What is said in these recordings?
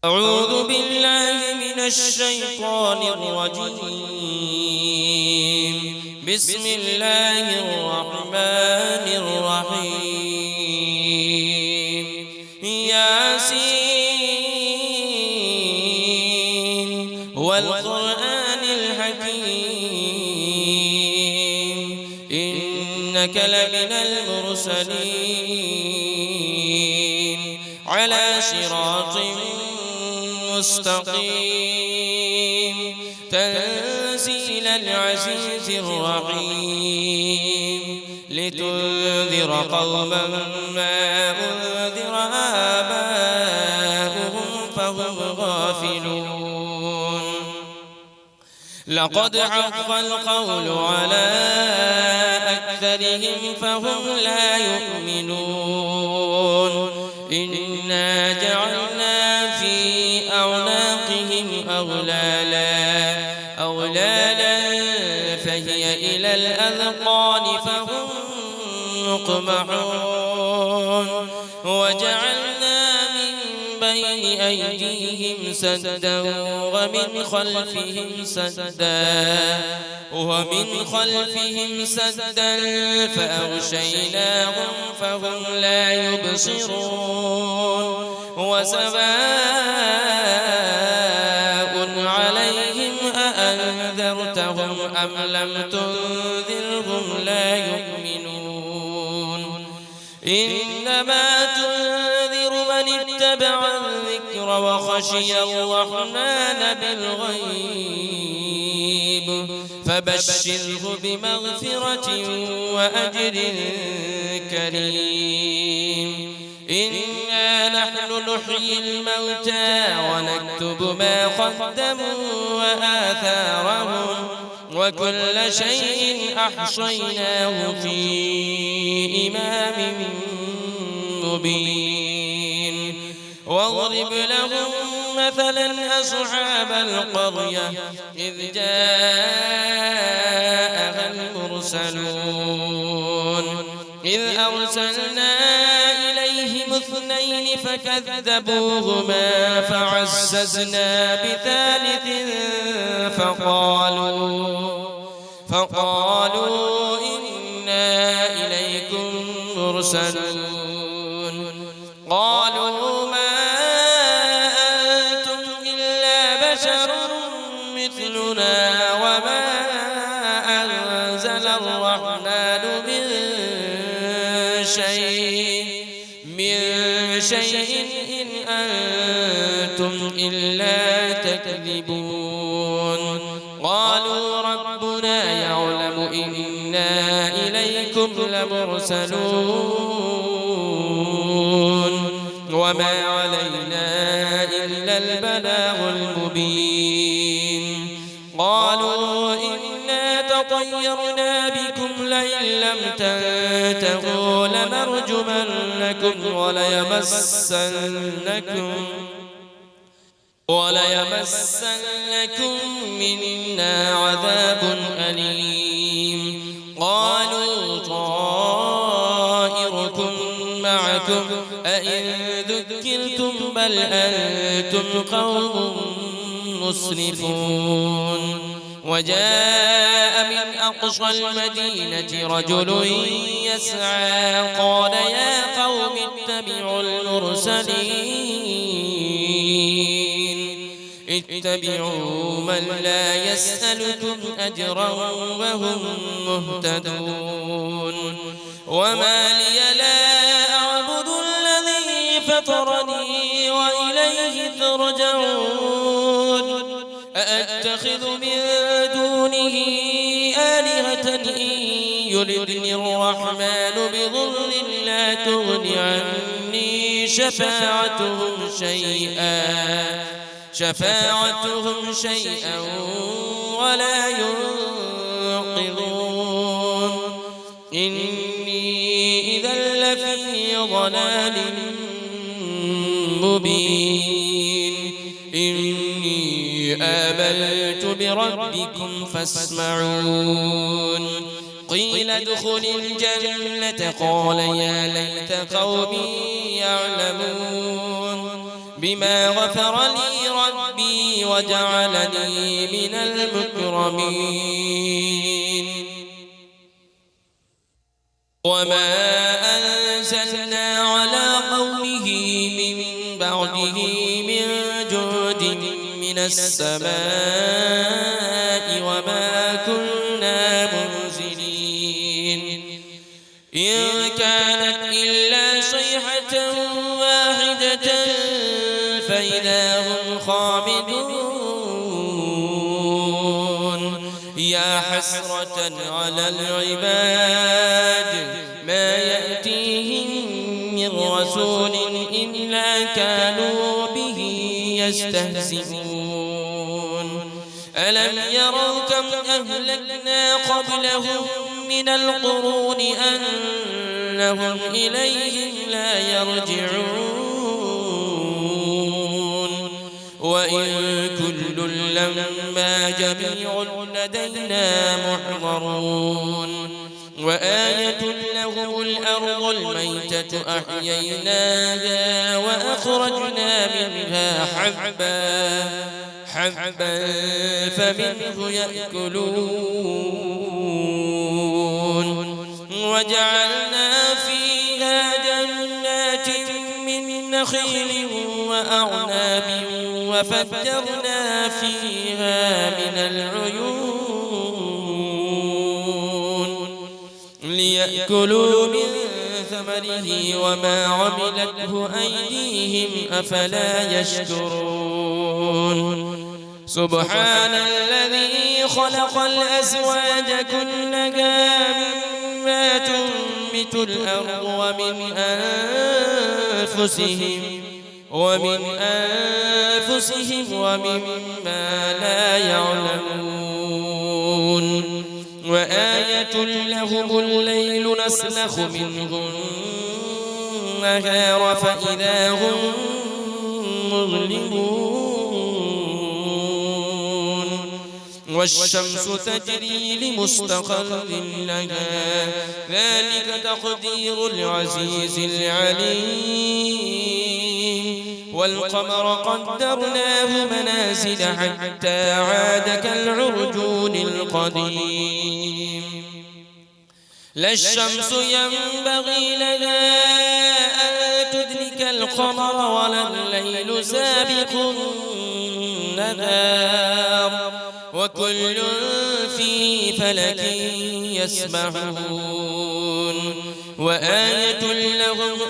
أعوذ بالله من الشيطان الرجيم. بسم الله الرحمن الرحيم. ياسين والقرآن الحكيم إنك لمن المرسلين على صراط مستقيم تنزيل العزيز الرحيم لتنذر قوما ما أنذر آباؤهم فهم غافلون. لقد حق القول على أكثرهم فهم لا يؤمنون. إنا جعلنا في أعناقهم أغلالا فهي إلى الأذقان فهم مقمحون. وجعلنا من بين أيديهم سدا ومن خلفهم سدا فأغشيناهم فهم لا يبصرون. وسواء عليهم أأنذرتهم أم لم تنذرهم لا يؤمنون. إنما تنذر من اتبع الذكر وخشي الرحمن بالغيب فبشره بمغفرة وأجر كريم. إنا نحن نحيي الموتى ونكتب ما قدموا وآثارهم وكل شيء أحصيناه في إمام مبين. واضرب لهم مثلا أصحاب القرية إذ جاءها المرسلون إذ أرسلنا إليهم اثنين فكذبوهما فعززنا بثالث فقالوا إنا إليكم مرسلون. قالوا ما أنتم إلا بشر مثلنا وما أنزل الرحمن من شيء إن أنتم إلا تكذبون. قالوا ربنا يعلم إنا إليكم لمرسلون وما علينا إلا البلاغ المبين. قالوا إنا تطيرنا بكم لئن لم تنتهوا لنرجمنكم وليمسنكم منا عذاب أليم. قالوا طائركم معكم أئن ذكرتم بل أنتم قوم مسرفون. وجاء من أقصى المدينة رجل يسعى قال يا قوم اتبعوا من لا يسألكم أجرا وهم مهتدون. وما لي لا أعبد الذي فطرني وإليه ترجعون. أأتخذ من دونه آلهة إن يردني الرحمن بضر لا تغن عني شفاعتهم شيئا ولا ينقذون. إني إذا لفي ضلال مبين. إني آمنت بربكم فاسمعون. قيل ادخل الجنة قال يا ليت قومي يعلمون. بما غفر لي ربي وجعلني من المكرمين وما أنزلنا على قومه من بعده من جود من السماء وما كنا منزلين إن كانت إلا صيحة واحدة فإذا هم خامدون يا حسرة على العباد ما يأتيهم من رسول إلا كانوا به يستهزئون ألم يروا كم أهلكنا قبلهم من القرون أنهم إليهم لا يرجعون وإن كل لما جميع لدينا محضرون وآية لهم الأرض الميتة أحييناها وأخرجنا منها حبا فمنه يأكلون وجعلنا فيها جنات من نخيل وأعناب وفجرنا فيها من العيون ليأكلوا من ثمره وما عملته أيديهم أفلا يشكرون سبحان الذي خلق الأزواج كلها مما تنبت الأرض ومن أنفسهم ومما لا يعلمون وآية لهم الليل نسلخ منه النهار فإذا هم مظلمون والشمس تجري لمستقر لها ذلك تقدير العزيز العليم والقمر قدرناه منازل حتى عاد كالعرجون القديم لا الشمس ينبغي لها أن تدرك القمر ولا الليل سابق النهار وكل في فلك يسبحون وآية لهم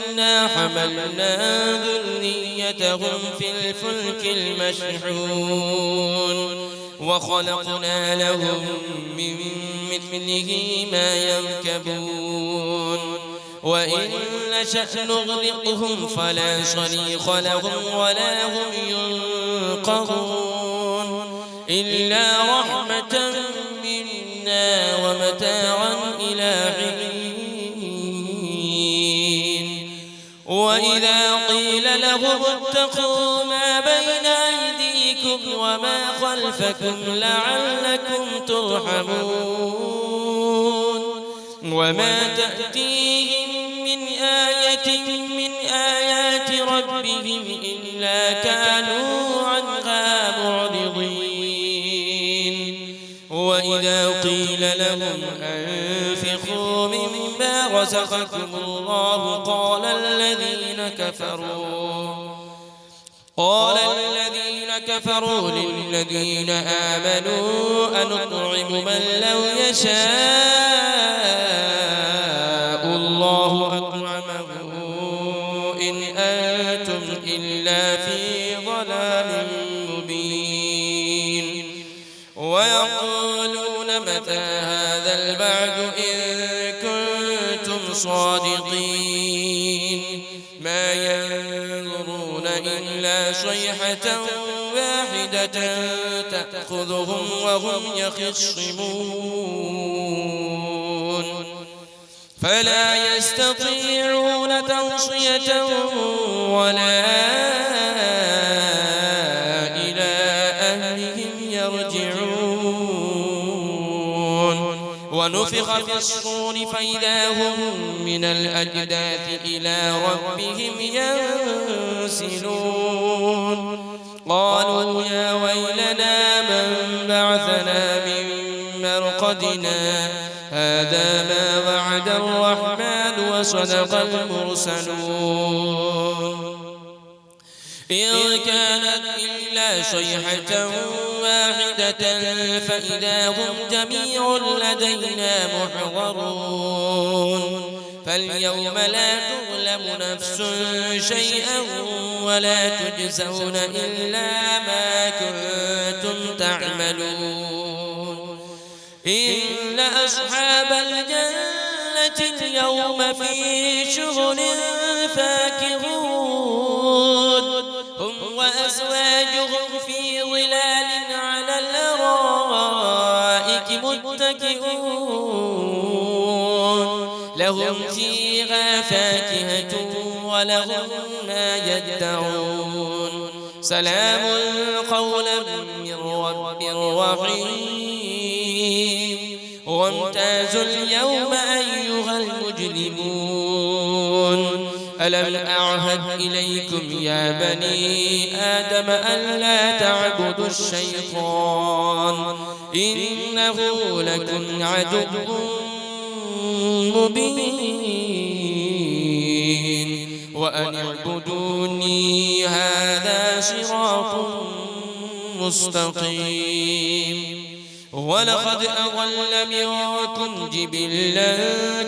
أنا حملنا ذريتهم في الفلك المشحون وخلقنا لهم من مثله ما يركبون وإن نشأ نغرقهم فلا صريخ لهم ولا هم ينقذون إلا رحمة منا ومتاعا إلى حين وإذا قيل لهم اتقوا ما بين أيديكم وما خلفكم لعلكم ترحمون وما تأتيهم من آية من آيات ربهم إلا كانوا عنها معرضين وإذا قيل لهم أنفقوا مما رزقكم الله قال الذين كفروا للذين آمنوا أنطعم من لو يشاء الله أطعمه إن أنتم إلا في ضلال مبين ويقولون متى هذا البعد إن كنتم صادقين ما ينظرون إلا صيحة واحدة تأخذهم وهم يخصمون فلا يستطيعون توصية ولا إلى أهلهم يرجعون ونفخ في الصور فإذا هم من الأجداث إلى ربهم ينسلون قالوا يا ويلنا من بعثنا من مرقدنا هذا ما وعد الرحمن وصدق المرسلون إن كانت إلا صيحة واحدة فإذا هم جميع لدينا محضرون فاليوم لا تظلم نفس شيئا ولا تجزون إلا ما كنتم تعملون إن أصحاب الجنة اليوم في شغل فاكهون هم وأزواجهم في ظلال على الأرائك متكئون لهم فيها فاكهة ولهم ما يدعون سلام قولا من رب رحيم وامتازوا اليوم أيها المجرمون ألم أعهد إليكم يا بني آدم ألا تعبدوا الشيطان إنه لكم عدو مبين وأن اعبدوني هذا صراط مستقيم ولقد أضل منكم جبلا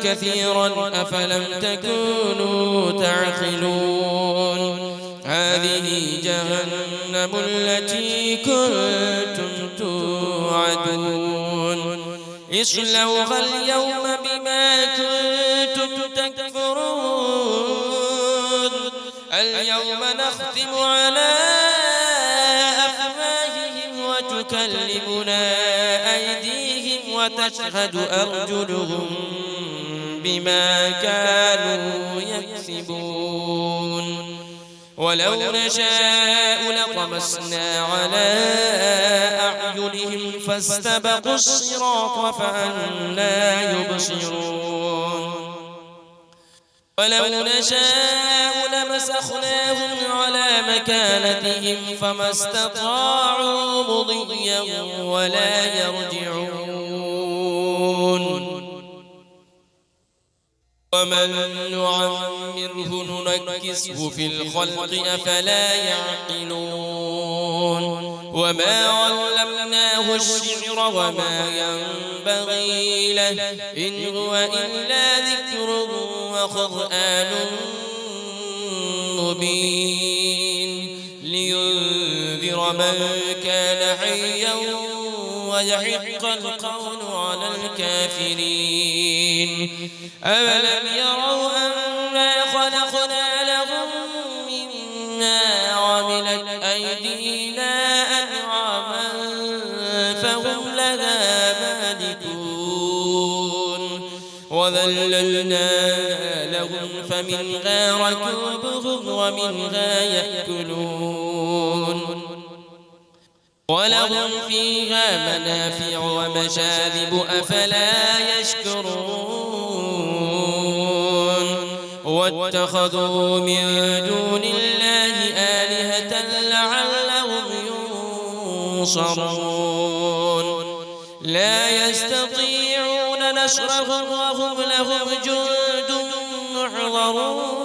كثيرا أفلم تكونوا تعقلون هذه جهنم التي كنتم توعدون اصلوها اليوم بما كنتم تكفرون اليوم نختم على أفواههم وتكلمنا أيديهم وتشهد أرجلهم بما كانوا يكسبون ولو نشاء لطمسنا على أعينهم فاستبقوا الصراط فأنى يبصرون ولو نشاء لمسخناهم على مكانتهم فما استطاعوا مضيا ولا يرجعون ومن نعمره ننكسه في الخلق أفلا يعقلون وما علمناه الشعر وما ينبغي له إن هو إلا ذكر وقرآن مبين لينذر من كان حيا ويحق القول على الكافرين أولم يروا أنا خلقنا لهم مما عملت أيدينا أنعاما فهم لها مالكون وذللناها لهم فمنها ركوبهم ومنها يأكلون ولهم فيها منافع ومشارب أفلا يشكرون واتخذوا من دون الله آلهة لعلهم ينصرون لا يستطيعون نصرهم وهم لهم جند محضرون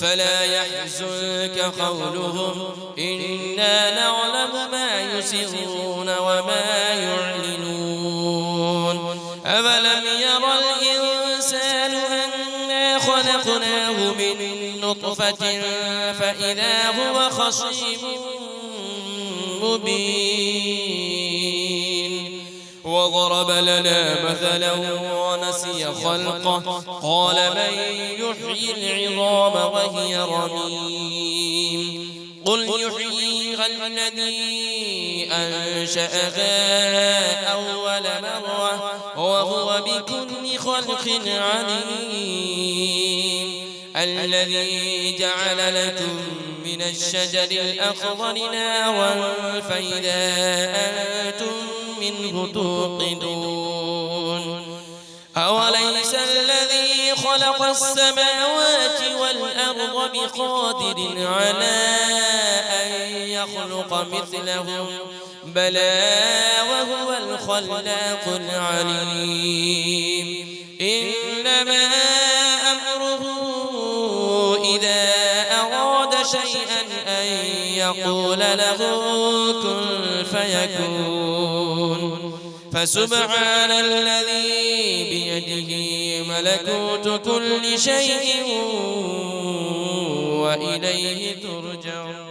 فلا يحزنك قولهم إنا نعلم ما يسرون وما يعلنون أولم يرى الإنسان أنا خلقناه من نطفة فإذا هو خصيم مبين وضرب لنا مثلا ونسي خلقه قال من يحيي العظام وهي رميم قل يحييها الذي أنشأها أول مرة وهو بكل خلق عليم الذي جعل لكم من الشجر الأخضر نارا فإذا أنتم منه توقدون أوليس الذي خلق السماوات والأرض بقادر على أن يخلق مثلهم بلى وهو الخلاق العليم إنما أمره إذا أراد شيئا أن يقول له كن فيكون فسبحان الذي بيده ملكوت كل شيء وإليه ترجعون